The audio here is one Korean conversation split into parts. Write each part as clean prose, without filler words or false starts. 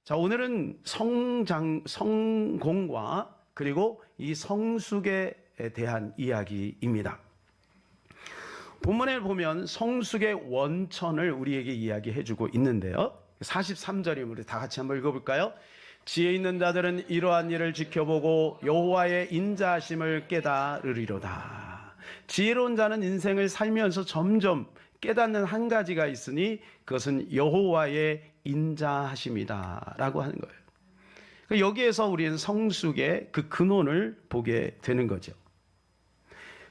자, 오늘은 성공과 그리고 이 성숙에 대한 이야기입니다. 본문에 보면 성숙의 원천을 우리에게 이야기해주고 있는데요. 43절이면 우리 다 같이 한번 읽어볼까요? 지혜 있는 자들은 이러한 일을 지켜보고 여호와의 인자하심을 깨달으리로다. 지혜로운 자는 인생을 살면서 점점 깨닫는 한 가지가 있으니 그것은 여호와의 인자하심이다 라고 하는 거예요. 여기에서 우리는 성숙의 그 근원을 보게 되는 거죠.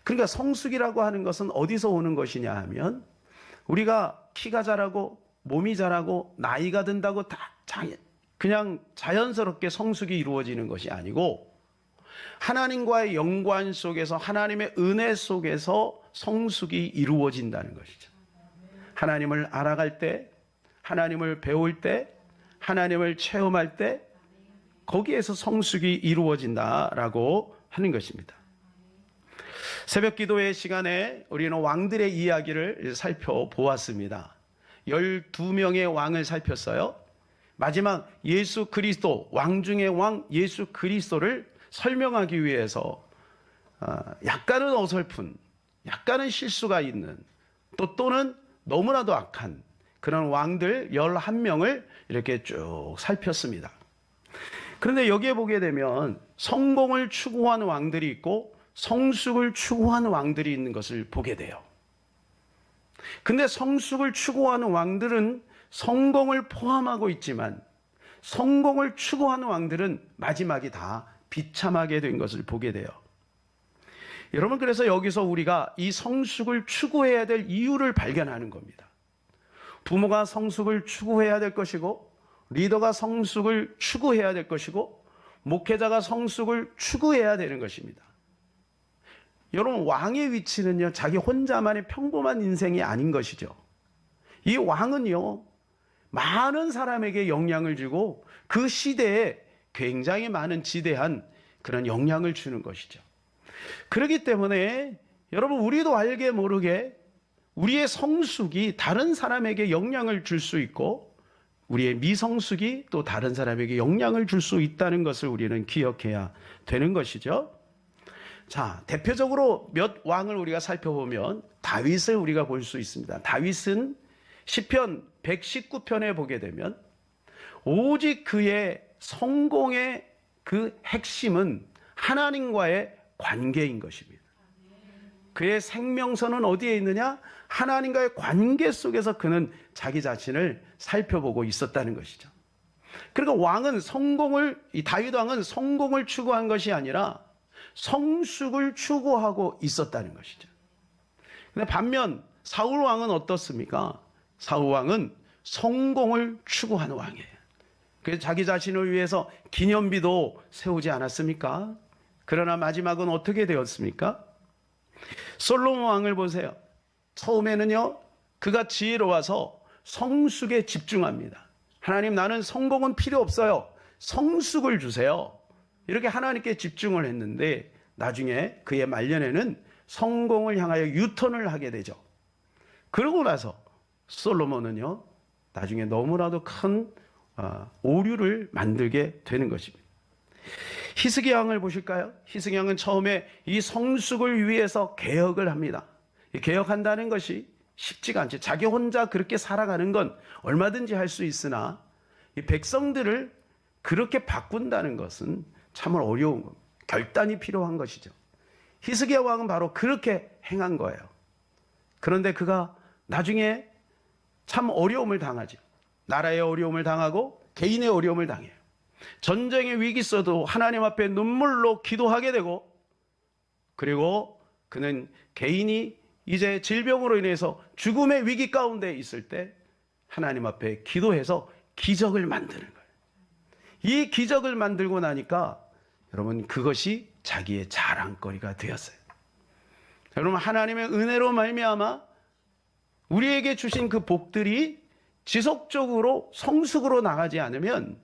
그러니까 성숙이라고 하는 것은 어디서 오는 것이냐 하면 우리가 키가 자라고 몸이 자라고 나이가 든다고 다 그냥 자연스럽게 성숙이 이루어지는 것이 아니고 하나님과의 연관 속에서 하나님의 은혜 속에서 성숙이 이루어진다는 것이죠. 하나님을 알아갈 때, 하나님을 배울 때, 하나님을 체험할 때 거기에서 성숙이 이루어진다라고 하는 것입니다. 새벽 기도의 시간에 우리는 왕들의 이야기를 살펴보았습니다. 12명의 왕을 살폈어요. 마지막 예수 그리스도, 왕 중의 왕 예수 그리스도를 설명하기 위해서 약간은 어설픈, 약간은 실수가 있는 또는 너무나도 악한 그런 왕들 11명을 이렇게 쭉 살폈습니다. 그런데 여기에 보게 되면 성공을 추구하는 왕들이 있고 성숙을 추구하는 왕들이 있는 것을 보게 돼요. 근데 성숙을 추구하는 왕들은 성공을 포함하고 있지만 성공을 추구하는 왕들은 마지막이 다 비참하게 된 것을 보게 돼요. 여러분, 그래서 여기서 우리가 이 성숙을 추구해야 될 이유를 발견하는 겁니다. 부모가 성숙을 추구해야 될 것이고 리더가 성숙을 추구해야 될 것이고 목회자가 성숙을 추구해야 되는 것입니다. 여러분, 왕의 위치는요, 자기 혼자만의 평범한 인생이 아닌 것이죠. 이 왕은요, 많은 사람에게 영향을 주고 그 시대에 굉장히 많은 지대한 그런 영향을 주는 것이죠. 그렇기 때문에 여러분, 우리도 알게 모르게 우리의 성숙이 다른 사람에게 영향을 줄 수 있고 우리의 미성숙이 또 다른 사람에게 영향을 줄 수 있다는 것을 우리는 기억해야 되는 것이죠. 자, 대표적으로 몇 왕을 우리가 살펴보면 다윗을 우리가 볼 수 있습니다. 다윗은 시편 119편에 보게 되면 오직 그의 성공의 그 핵심은 하나님과의 관계인 것입니다. 그의 생명선은 어디에 있느냐? 하나님과의 관계 속에서 그는 자기 자신을 살펴보고 있었다는 것이죠. 그러니까 왕은 이 다윗 왕은 성공을 추구한 것이 아니라 성숙을 추구하고 있었다는 것이죠. 근데 반면 사울 왕은 어떻습니까? 사울 왕은 성공을 추구하는 왕이에요. 그래서 자기 자신을 위해서 기념비도 세우지 않았습니까? 그러나 마지막은 어떻게 되었습니까? 솔로몬 왕을 보세요. 처음에는요, 그가 지혜로워서 성숙에 집중합니다. 하나님, 나는 성공은 필요 없어요. 성숙을 주세요. 이렇게 하나님께 집중을 했는데 나중에 그의 말년에는 성공을 향하여 유턴을 하게 되죠. 그러고 나서 솔로몬은요, 나중에 너무나도 큰 오류를 만들게 되는 것입니다. 히스기야 왕을 보실까요? 히스기야 왕은 처음에 이 성숙을 위해서 개혁을 합니다. 개혁한다는 것이 쉽지가 않죠. 자기 혼자 그렇게 살아가는 건 얼마든지 할 수 있으나 이 백성들을 그렇게 바꾼다는 것은 참 어려운 겁니다. 결단이 필요한 것이죠. 히스기야 왕은 바로 그렇게 행한 거예요. 그런데 그가 나중에 참 어려움을 당하죠. 나라의 어려움을 당하고 개인의 어려움을 당해요. 전쟁의 위기 있어도 하나님 앞에 눈물로 기도하게 되고, 그리고 그는 개인이 이제 질병으로 인해서 죽음의 위기 가운데 있을 때 하나님 앞에 기도해서 기적을 만드는 거예요. 이 기적을 만들고 나니까 여러분, 그것이 자기의 자랑거리가 되었어요. 여러분, 하나님의 은혜로 말미암아 우리에게 주신 그 복들이 지속적으로 성숙으로 나가지 않으면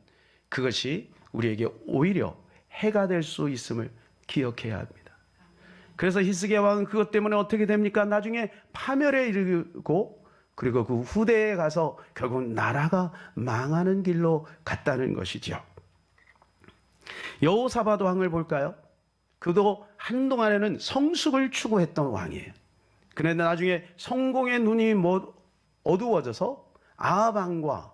그것이 우리에게 오히려 해가 될 수 있음을 기억해야 합니다. 그래서 히스기야 왕은 그것 때문에 어떻게 됩니까? 나중에 파멸에 이르고 그리고 그 후대에 가서 결국 나라가 망하는 길로 갔다는 것이죠. 여호사밧 왕을 볼까요? 그도 한동안에는 성숙을 추구했던 왕이에요. 그런데 나중에 성공의 눈이 어두워져서 아합 왕과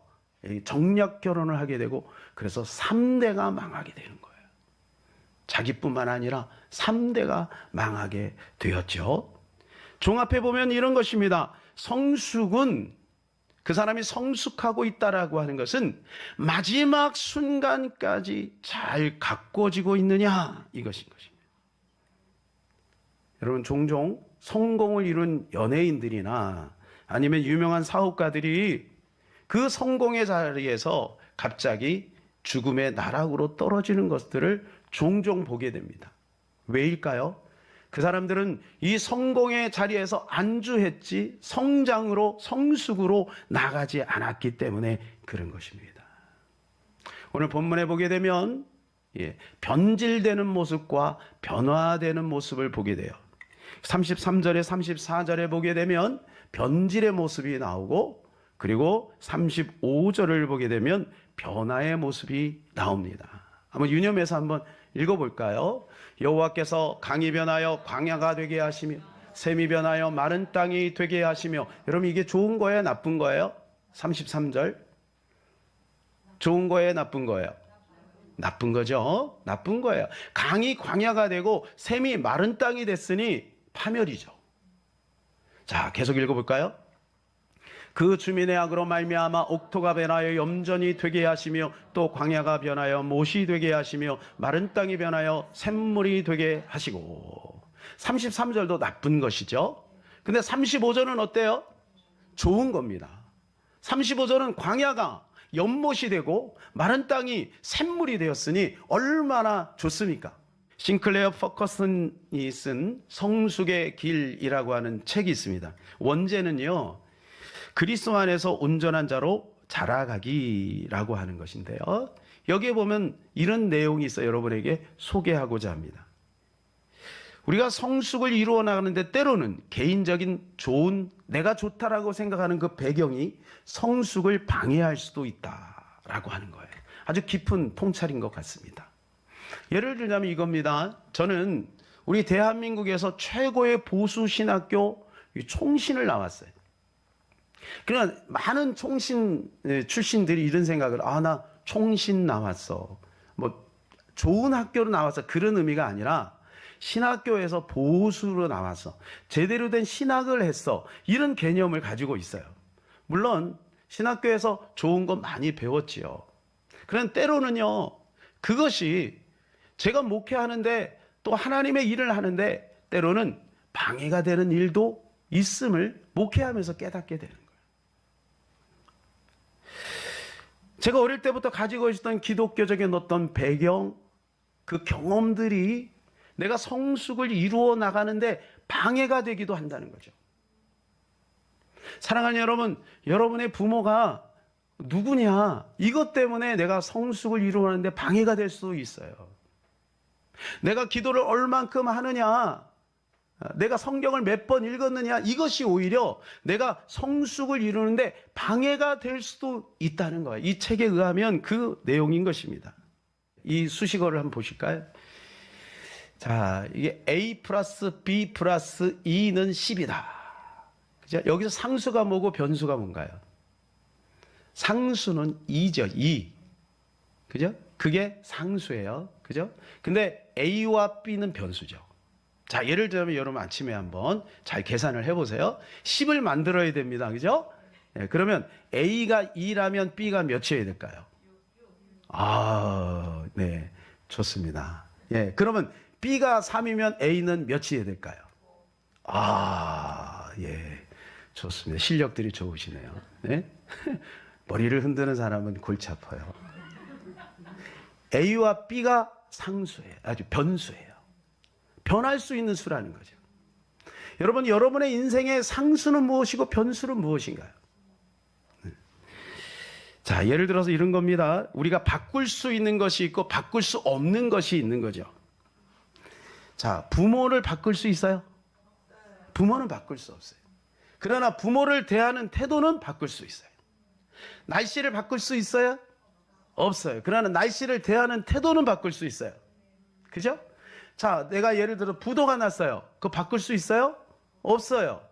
정략 결혼을 하게 되고, 그래서 3대가 망하게 되는 거예요. 자기뿐만 아니라 3대가 망하게 되었죠. 종합해 보면 이런 것입니다. 성숙은, 그 사람이 성숙하고 있다라고 하는 것은 마지막 순간까지 잘 가꿔지고 있느냐, 이것인 것입니다. 여러분, 종종 성공을 이룬 연예인들이나 아니면 유명한 사업가들이 그 성공의 자리에서 갑자기 죽음의 나락으로 떨어지는 것들을 종종 보게 됩니다. 왜일까요? 그 사람들은 이 성공의 자리에서 안주했지 성장으로, 성숙으로 나가지 않았기 때문에 그런 것입니다. 오늘 본문에 보게 되면 변질되는 모습과 변화되는 모습을 보게 돼요. 33절에 34절에 보게 되면 변질의 모습이 나오고, 그리고 35절을 보게 되면 변화의 모습이 나옵니다. 한번 유념해서 한번 읽어볼까요? 여호와께서 강이 변하여 광야가 되게 하시며 샘이 변하여 마른 땅이 되게 하시며. 여러분, 이게 좋은 거예요, 나쁜 거예요? 33절 좋은 거예요, 나쁜 거예요? 나쁜 거죠. 나쁜 거예요. 강이 광야가 되고 샘이 마른 땅이 됐으니 파멸이죠. 자, 계속 읽어볼까요? 그 주민의 악으로 말미암아 옥토가 변하여 염전이 되게 하시며 또 광야가 변하여 못이 되게 하시며 마른 땅이 변하여 샘물이 되게 하시고. 33절도 나쁜 것이죠. 근데 35절은 어때요? 좋은 겁니다. 35절은 광야가 연못이 되고 마른 땅이 샘물이 되었으니 얼마나 좋습니까? 싱클레어 퍼커슨이 쓴 성숙의 길이라고 하는 책이 있습니다. 원제는요, 그리스도 안에서 온전한 자로 자라가기라고 하는 것인데요, 여기에 보면 이런 내용이 있어요. 여러분에게 소개하고자 합니다. 우리가 성숙을 이루어 나가는데 때로는 개인적인 좋은, 내가 좋다라고 생각하는 그 배경이 성숙을 방해할 수도 있다라고 하는 거예요. 아주 깊은 통찰인 것 같습니다. 예를 들자면 이겁니다. 저는 우리 대한민국에서 최고의 보수 신학교 총신을 나왔어요. 그러나 많은 총신 출신들이 이런 생각을, 나 총신 나왔어, 뭐 좋은 학교로 나왔어, 그런 의미가 아니라 신학교에서 보수로 나와서 제대로 된 신학을 했어, 이런 개념을 가지고 있어요. 물론 신학교에서 좋은 거 많이 배웠지요. 그런데 때로는요, 그것이 제가 목회하는데 또 하나님의 일을 하는데 때로는 방해가 되는 일도 있음을 목회하면서 깨닫게 되는 거예요. 제가 어릴 때부터 가지고 있었던 기독교적인 어떤 배경, 그 경험들이 내가 성숙을 이루어 나가는데 방해가 되기도 한다는 거죠. 사랑하는 여러분, 여러분의 부모가 누구냐, 이것 때문에 내가 성숙을 이루어가는데 방해가 될 수도 있어요. 내가 기도를 얼만큼 하느냐, 내가 성경을 몇 번 읽었느냐, 이것이 오히려 내가 성숙을 이루는데 방해가 될 수도 있다는 거예요. 이 책에 의하면 그 내용인 것입니다. 이 수식어를 한번 보실까요? 자, 이게 A 플러스 B 플러스 2는 10이다. 그죠? 여기서 상수가 뭐고 변수가 뭔가요? 상수는 2죠, 2. 그죠? 그게 상수예요. 그죠? 근데 A와 B는 변수죠. 자, 예를 들면 여러분 아침에 한번 잘 계산을 해보세요. 10을 만들어야 됩니다. 그죠? 그러면 A가 2라면 B가 몇이어야 될까요? 네. 좋습니다. 그러면 B가 3이면 A는 몇이어야 될까요? 좋습니다. 실력들이 좋으시네요. 네? 머리를 흔드는 사람은 골치 아파요. A와 B가 상수예요. 아주 변수예요. 변할 수 있는 수라는 거죠. 여러분, 여러분의 인생의 상수는 무엇이고 변수는 무엇인가요? 자, 예를 들어서 이런 겁니다. 우리가 바꿀 수 있는 것이 있고 바꿀 수 없는 것이 있는 거죠. 자, 부모를 바꿀 수 있어요? 부모는 바꿀 수 없어요. 그러나 부모를 대하는 태도는 바꿀 수 있어요. 날씨를 바꿀 수 있어요? 없어요. 그러나 날씨를 대하는 태도는 바꿀 수 있어요. 그죠? 자, 내가 예를 들어 부도가 났어요. 그거 바꿀 수 있어요? 없어요.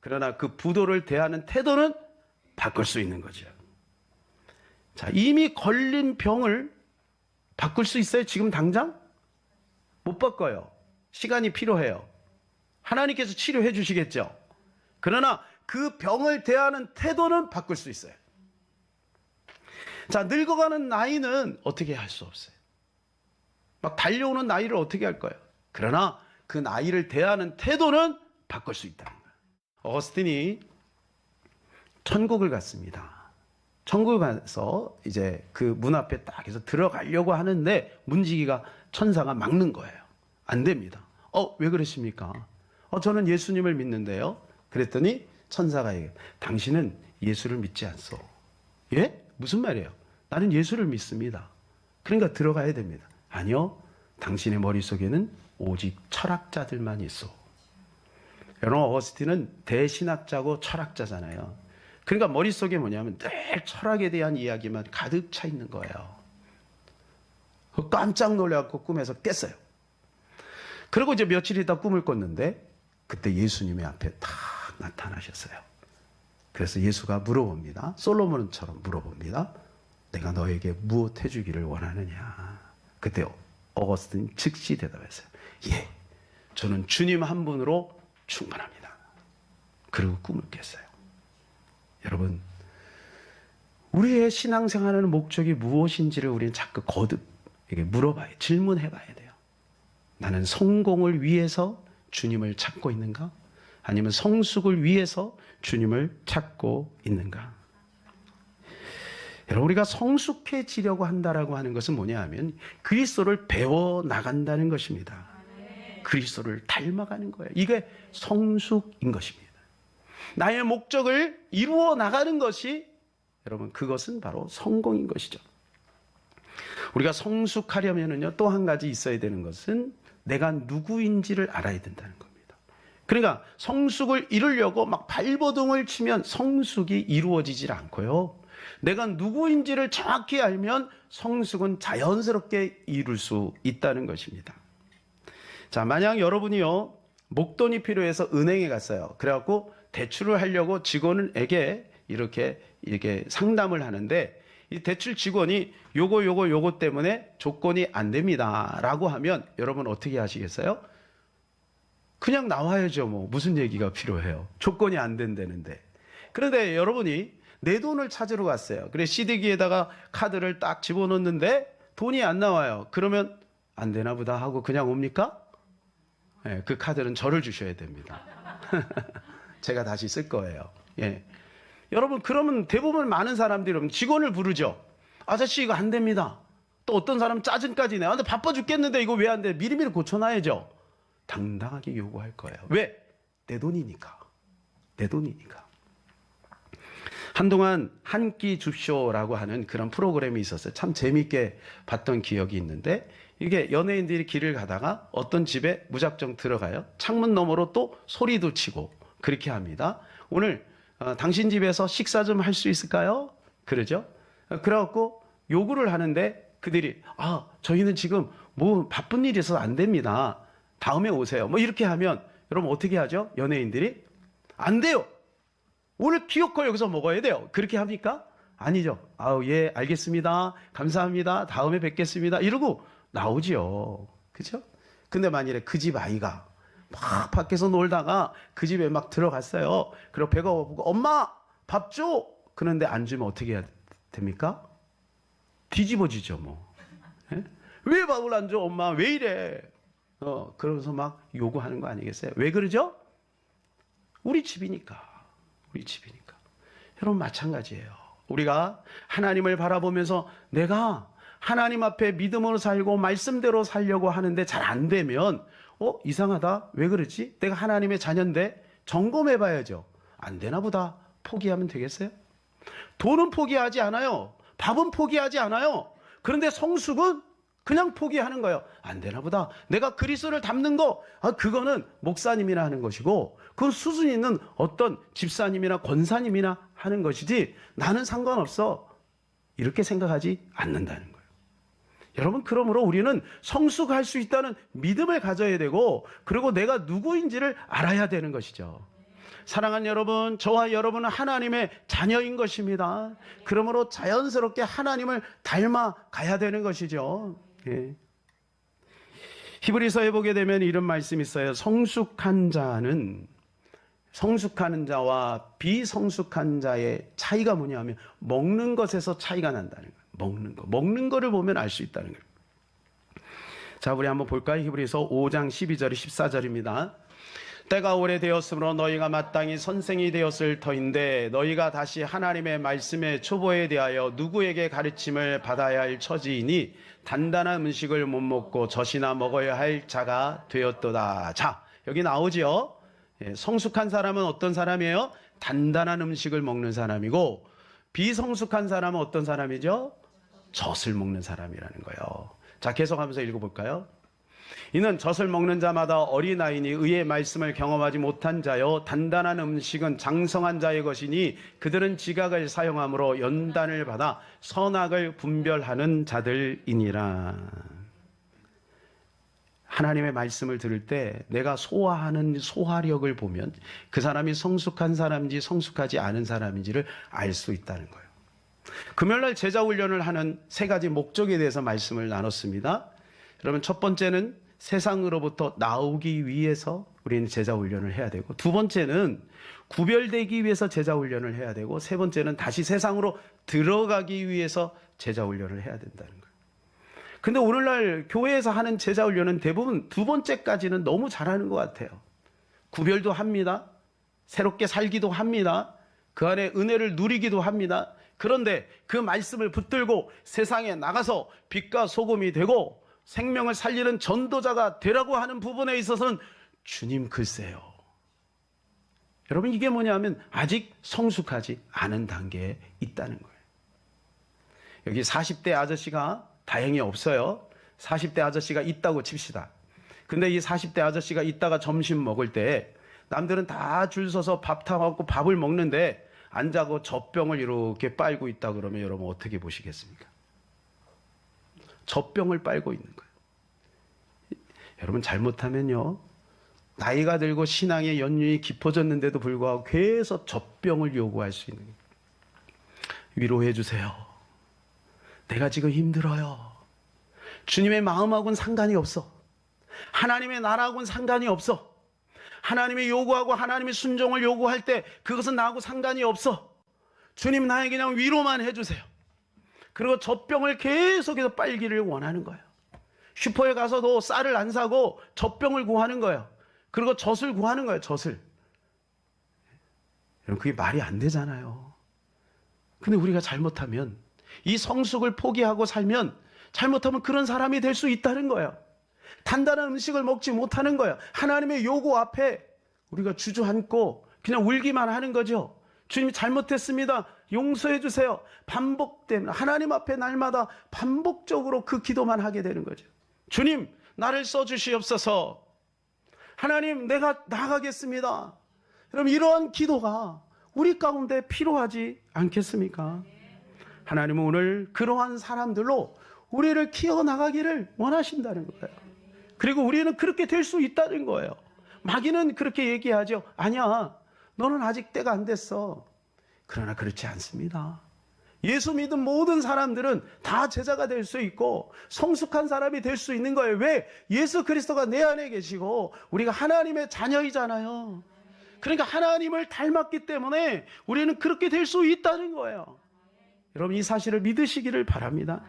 그러나 그 부도를 대하는 태도는 바꿀 수 있는 거죠. 자, 이미 걸린 병을 바꿀 수 있어요? 지금 당장? 못 바꿔요. 시간이 필요해요. 하나님께서 치료해 주시겠죠. 그러나 그 병을 대하는 태도는 바꿀 수 있어요. 자, 늙어가는 나이는 어떻게 할 수 없어요. 막 달려오는 나이를 어떻게 할 거예요. 그러나 그 나이를 대하는 태도는 바꿀 수 있다는 거예요. 어거스틴이 천국을 갔습니다. 천국을 가서 이제 그 문 앞에 딱 해서 들어가려고 하는데 문지기가 천사가 막는 거예요. 안 됩니다. 왜 그러십니까? 저는 예수님을 믿는데요. 그랬더니 천사가 얘기해요. 당신은 예수를 믿지 않소. 예? 무슨 말이에요? 나는 예수를 믿습니다. 그러니까 들어가야 됩니다. 아니요. 당신의 머릿속에는 오직 철학자들만 있어. 여러분, 어거스틴은 대신학자고 철학자잖아요. 그러니까 머릿속에 뭐냐면 늘 철학에 대한 이야기만 가득 차 있는 거예요. 깜짝 놀라서 꿈에서 깼어요. 그리고 이제 며칠 있다 꿈을 꿨는데 그때 예수님의 앞에 탁 나타나셨어요. 그래서 예수가 물어봅니다. 솔로몬처럼 물어봅니다. 내가 너에게 무엇 해주기를 원하느냐. 그때 어거스틴 즉시 대답했어요. 예, 저는 주님 한 분으로 충분합니다. 그리고 꿈을 깼어요. 여러분, 우리의 신앙생활하는 목적이 무엇인지를 우리는 자꾸 거듭 물어봐야, 질문해봐야 돼요. 나는 성공을 위해서 주님을 찾고 있는가? 아니면 성숙을 위해서 주님을 찾고 있는가? 여러분, 우리가 성숙해지려고 한다라고 하는 것은 뭐냐 하면 그리스도를 배워 나간다는 것입니다. 그리스도를 닮아가는 거예요. 이게 성숙인 것입니다. 나의 목적을 이루어 나가는 것이 여러분, 그것은 바로 성공인 것이죠. 우리가 성숙하려면은요, 또 한 가지 있어야 되는 것은 내가 누구인지를 알아야 된다는 겁니다. 그러니까 성숙을 이루려고 막 발버둥을 치면 성숙이 이루어지질 않고요. 내가 누구인지를 정확히 알면 성숙은 자연스럽게 이룰 수 있다는 것입니다. 자, 만약 여러분이요, 목돈이 필요해서 은행에 갔어요. 그래갖고 대출을 하려고 직원에게 이렇게 상담을 하는데 이 대출 직원이 요거 때문에 조건이 안 됩니다 라고 하면 여러분 어떻게 하시겠어요? 그냥 나와야죠. 뭐 무슨 얘기가 필요해요? 조건이 안 된다는데. 그런데 여러분이 내 돈을 찾으러 갔어요. 그래 CD기에다가 카드를 딱 집어넣는데 돈이 안 나와요. 그러면 안 되나 보다 하고 그냥 옵니까? 네, 그 카드는 저를 주셔야 됩니다. 제가 다시 쓸 거예요. 예. 여러분, 그러면 대부분 많은 사람들이 직원을 부르죠. 아저씨 이거 안 됩니다. 또 어떤 사람은 짜증까지 내요. 근데 바빠 죽겠는데 이거 왜 안 돼? 미리미리 고쳐놔야죠. 당당하게 요구할 거예요. 왜? 내 돈이니까. 내 돈이니까. 한동안 한 끼 줍쇼라고 하는 그런 프로그램이 있었어요. 참 재밌게 봤던 기억이 있는데 이게 연예인들이 길을 가다가 어떤 집에 무작정 들어가요. 창문 너머로 또 소리도 치고 그렇게 합니다. 오늘 당신 집에서 식사 좀 할 수 있을까요? 그러죠. 그래갖고 요구를 하는데 그들이 저희는 지금 뭐 바쁜 일이 있어서 안 됩니다. 다음에 오세요. 뭐 이렇게 하면 여러분 어떻게 하죠? 연예인들이 안 돼요. 오늘 기어코 여기서 먹어야 돼요. 그렇게 합니까? 아니죠. 예, 알겠습니다. 감사합니다. 다음에 뵙겠습니다. 이러고 나오지요. 그죠? 근데 만일에 그 집 아이가 막 밖에서 놀다가 그 집에 막 들어갔어요. 그리고 배가 고프고 엄마 밥 줘. 그런데 안 주면 어떻게 해야 됩니까? 뒤집어지죠 뭐. 예? 왜 밥을 안 줘? 엄마 왜 이래? 그러면서 막 요구하는 거 아니겠어요? 왜 그러죠? 우리 집이니까. 우리 집이니까. 여러분 마찬가지예요. 우리가 하나님을 바라보면서 내가 하나님 앞에 믿음으로 살고 말씀대로 살려고 하는데 잘 안 되면 이상하다. 왜 그러지? 내가 하나님의 자녀인데 점검해 봐야죠. 안 되나 보다. 포기하면 되겠어요? 돈은 포기하지 않아요. 밥은 포기하지 않아요. 그런데 성숙은 그냥 포기하는 거예요. 안 되나 보다. 내가 그리스도를 닮는 거, 그거는 목사님이나 하는 것이고, 그건 수준 있는 어떤 집사님이나 권사님이나 하는 것이지, 나는 상관없어. 이렇게 생각하지 않는다는 거예요. 여러분, 그러므로 우리는 성숙할 수 있다는 믿음을 가져야 되고, 그리고 내가 누구인지를 알아야 되는 것이죠. 사랑하는 여러분, 저와 여러분은 하나님의 자녀인 것입니다. 그러므로 자연스럽게 하나님을 닮아 가야 되는 것이죠. 예. 히브리서에 보게 되면 이런 말씀이 있어요. 성숙한 자와 비성숙한 자의 차이가 뭐냐면 먹는 것에서 차이가 난다는 거예요. 먹는 거를 보면 알 수 있다는 거예요. 자, 우리 한번 볼까요? 히브리서 5장 12절 14절입니다. 때가 오래되었으므로 너희가 마땅히 선생이 되었을 터인데 너희가 다시 하나님의 말씀의 초보에 대하여 누구에게 가르침을 받아야 할 처지이니 단단한 음식을 못 먹고 젖이나 먹어야 할 자가 되었도다. 자, 여기 나오죠. 성숙한 사람은 어떤 사람이에요? 단단한 음식을 먹는 사람이고, 비성숙한 사람은 어떤 사람이죠? 젖을 먹는 사람이라는 거예요. 자, 계속하면서 읽어볼까요? 이는 젖을 먹는 자마다 어린아이니 의의 말씀을 경험하지 못한 자요 단단한 음식은 장성한 자의 것이니 그들은 지각을 사용함으로 연단을 받아 선악을 분별하는 자들이니라. 하나님의 말씀을 들을 때 내가 소화하는 소화력을 보면 그 사람이 성숙한 사람인지 성숙하지 않은 사람인지를 알 수 있다는 거예요. 금요일날 제자훈련을 하는 세 가지 목적에 대해서 말씀을 나눴습니다. 여러분, 첫 번째는 세상으로부터 나오기 위해서 우리는 제자훈련을 해야 되고, 두 번째는 구별되기 위해서 제자훈련을 해야 되고, 세 번째는 다시 세상으로 들어가기 위해서 제자훈련을 해야 된다는 거예요. 근데 오늘날 교회에서 하는 제자훈련은 대부분 두 번째까지는 너무 잘하는 것 같아요. 구별도 합니다. 새롭게 살기도 합니다. 그 안에 은혜를 누리기도 합니다. 그런데 그 말씀을 붙들고 세상에 나가서 빛과 소금이 되고 생명을 살리는 전도자가 되라고 하는 부분에 있어서는 주님 글쎄요. 여러분, 이게 뭐냐면 아직 성숙하지 않은 단계에 있다는 거예요. 여기 40대 아저씨가 다행히 없어요. 40대 아저씨가 있다고 칩시다. 근데 이 40대 아저씨가 있다가 점심 먹을 때 남들은 다 줄 서서 밥 타갖고 밥을 먹는데 안 자고 젖병을 이렇게 빨고 있다 그러면 여러분 어떻게 보시겠습니까? 젖병을 빨고 있는 거예요. 여러분, 잘못하면요, 나이가 들고 신앙의 연륜이 깊어졌는데도 불구하고 계속 젖병을 요구할 수 있는 거예요. 위로해 주세요. 내가 지금 힘들어요. 주님의 마음하고는 상관이 없어. 하나님의 나라하고는 상관이 없어. 하나님의 요구하고 하나님의 순종을 요구할 때 그것은 나하고 상관이 없어. 주님, 나에게 그냥 위로만 해주세요. 그리고 젖병을 계속해서 빨기를 원하는 거예요. 슈퍼에 가서도 쌀을 안 사고 젖병을 구하는 거예요. 그리고 젖을 구하는 거예요. 젖을. 여러분, 그게 말이 안 되잖아요. 근데 우리가 잘못하면, 이 성숙을 포기하고 살면 잘못하면 그런 사람이 될 수 있다는 거예요. 단단한 음식을 먹지 못하는 거예요. 하나님의 요구 앞에 우리가 주저앉고 그냥 울기만 하는 거죠. 주님, 잘못했습니다. 용서해 주세요. 반복되면 하나님 앞에 날마다 반복적으로 그 기도만 하게 되는 거죠. 주님, 나를 써주시옵소서. 하나님, 내가 나가겠습니다. 여러분, 이러한 기도가 우리 가운데 필요하지 않겠습니까? 하나님은 오늘 그러한 사람들로 우리를 키워나가기를 원하신다는 거예요. 그리고 우리는 그렇게 될 수 있다는 거예요. 마귀는 그렇게 얘기하죠. 아니야, 너는 아직 때가 안 됐어. 그러나 그렇지 않습니다. 예수 믿은 모든 사람들은 다 제자가 될 수 있고 성숙한 사람이 될 수 있는 거예요. 왜? 예수 그리스도가 내 안에 계시고 우리가 하나님의 자녀이잖아요. 그러니까 하나님을 닮았기 때문에 우리는 그렇게 될 수 있다는 거예요. 여러분, 이 사실을 믿으시기를 바랍니다.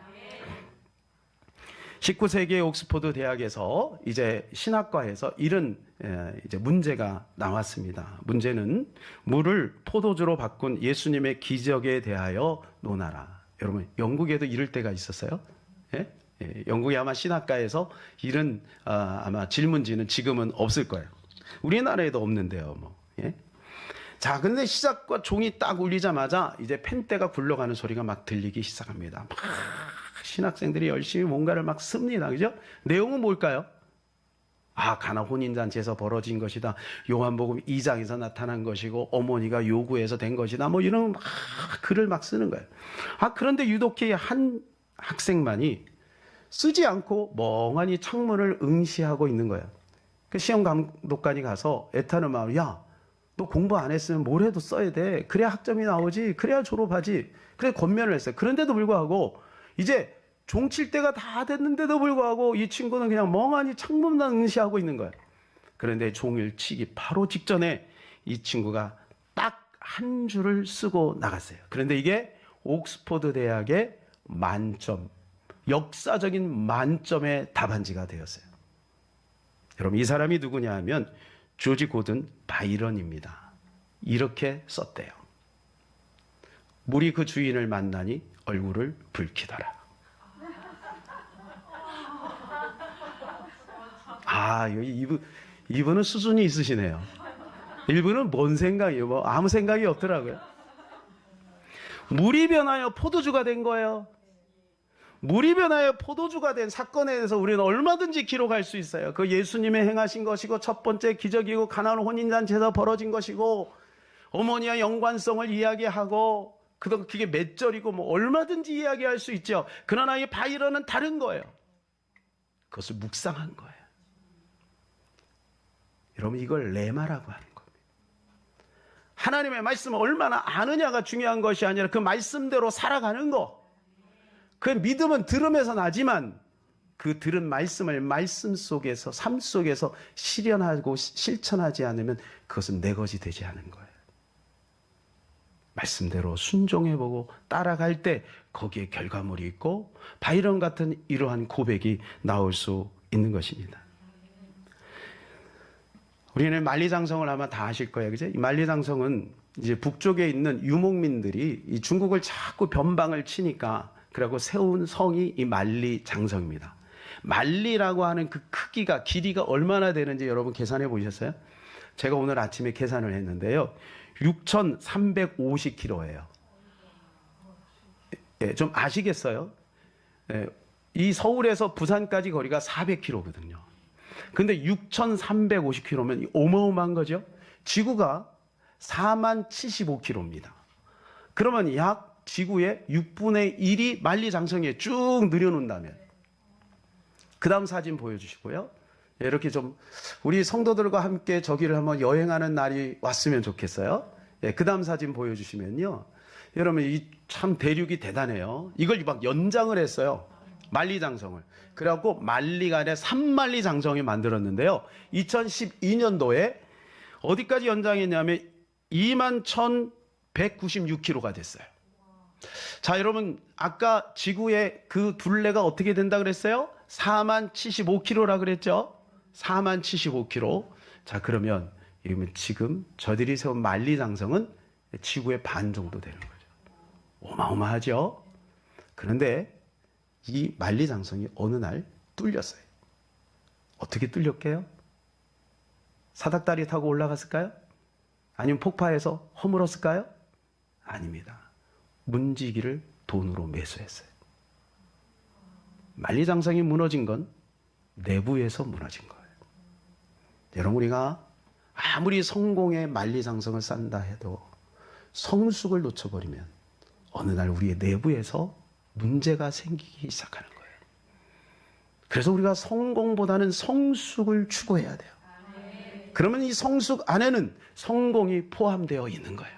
19세기의 옥스퍼드 대학에서 이제 신학과에서 이런 이제 문제가 나왔습니다. 문제는 물을 포도주로 바꾼 예수님의 기적에 대하여 논하라. 여러분, 영국에도 이럴 때가 있었어요. 예? 예, 영국이 아마 신학과에서 이런 아마 질문지는 지금은 없을 거예요. 우리나라에도 없는데요, 뭐. 예? 자, 근데 시작과 종이 딱 울리자마자 이제 펜대가 굴러가는 소리가 막 들리기 시작합니다. 막 신학생들이 열심히 뭔가를 막 씁니다. 그죠? 내용은 뭘까요? 가나 혼인잔치에서 벌어진 것이다. 요한복음 2장에서 나타난 것이고 어머니가 요구해서 된 것이다. 뭐 이런 막 글을 막 쓰는 거예요. 그런데 유독히 한 학생만이 쓰지 않고 멍하니 창문을 응시하고 있는 거예요. 그 시험 감독관이 가서 애타는 마음으로 야, 너 공부 안 했으면 뭘 해도 써야 돼. 그래야 학점이 나오지. 그래야 졸업하지. 그래 권면을 했어요. 그런데도 불구하고 이제 종칠 때가 다 됐는데도 불구하고 이 친구는 그냥 멍하니 창문만 응시하고 있는 거예요. 그런데 종일 치기 바로 직전에 이 친구가 딱 한 줄을 쓰고 나갔어요. 그런데 이게 옥스퍼드 대학의 만점, 역사적인 만점의 답안지가 되었어요. 여러분, 이 사람이 누구냐 하면 조지 고든 바이런입니다. 이렇게 썼대요. 물이 그 주인을 만나니 얼굴을 붉히더라. 이분은 수준이 있으시네요. 이분은 뭔 생각이에요? 뭐 아무 생각이 없더라고요. 물이 변하여 포도주가 된 거예요. 물이 변하여 포도주가 된 사건에 대해서 우리는 얼마든지 기록할 수 있어요. 그 예수님의 행하신 것이고 첫 번째 기적이고 가나안 혼인잔치에서 벌어진 것이고 어머니와 연관성을 이야기하고 그게 몇 절이고 뭐 얼마든지 이야기할 수 있죠. 그러나 이 바이런은 다른 거예요. 그것을 묵상한 거예요. 여러분, 이걸 레마라고 하는 겁니다. 하나님의 말씀을 얼마나 아느냐가 중요한 것이 아니라 그 말씀대로 살아가는 거. 그 믿음은 들음에서 나지만 그 들은 말씀을 말씀 속에서, 삶 속에서 실현하고 실천하지 않으면 그것은 내 것이 되지 않은 거예요. 말씀대로 순종해보고 따라갈 때 거기에 결과물이 있고 바이런 같은 이러한 고백이 나올 수 있는 것입니다. 우리는 만리장성을 아마 다 아실 거예요. 그죠? 이 만리장성은 이제 북쪽에 있는 유목민들이 이 중국을 자꾸 변방을 치니까 그리고 세운 성이 이 만리장성입니다. 만리라고 하는 그 크기가, 길이가 얼마나 되는지 여러분 계산해 보셨어요? 제가 오늘 아침에 계산을 했는데요. 6,350km예요. 예, 좀 아시겠어요? 예, 이 서울에서 부산까지 거리가 400km거든요. 근데 6,350km면 어마어마한 거죠? 지구가 40,075km입니다. 그러면 약 지구의 6분의 1이 만리장성에 쭉 늘여놓는다면, 그 다음 사진 보여주시고요. 이렇게 좀 우리 성도들과 함께 저기를 한번 여행하는 날이 왔으면 좋겠어요. 예, 그 다음 사진 보여주시면요. 여러분, 이 참 대륙이 대단해요. 이걸 막 연장을 했어요. 만리장성을. 그래갖고 만리가 아니라 3만리장성이 만들었는데요. 2012년도에 어디까지 연장했냐면 21,196km가 됐어요. 자, 여러분, 아까 지구의 그 둘레가 어떻게 된다 그랬어요? 40,075km라 그랬죠? 40,075km. 자, 그러면 지금 저들이 세운 만리장성은 지구의 반 정도 되는 거죠. 어마어마하죠? 그런데 이 만리장성이 어느 날 뚫렸어요. 어떻게 뚫렸게요? 사닥다리 타고 올라갔을까요? 아니면 폭파해서 허물었을까요? 아닙니다. 문지기를 돈으로 매수했어요. 만리장성이 무너진 건 내부에서 무너진 거예요. 여러분, 우리가 아무리 성공의 만리장성을 쌓는다 해도 성숙을 놓쳐버리면 어느 날 우리의 내부에서 문제가 생기기 시작하는 거예요. 그래서 우리가 성공보다는 성숙을 추구해야 돼요. 그러면 이 성숙 안에는 성공이 포함되어 있는 거예요.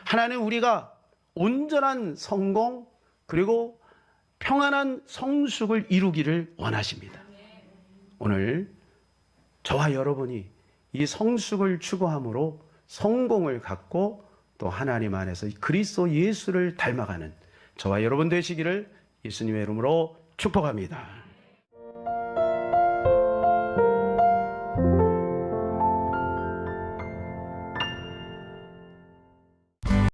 하나님, 우리가 온전한 성공 그리고 평안한 성숙을 이루기를 원하십니다. 오늘 저와 여러분이 이 성숙을 추구함으로 성공을 갖고 또 하나님 안에서 그리스도 예수를 닮아가는 저와 여러분 되시기를 예수님의 이름으로 축복합니다.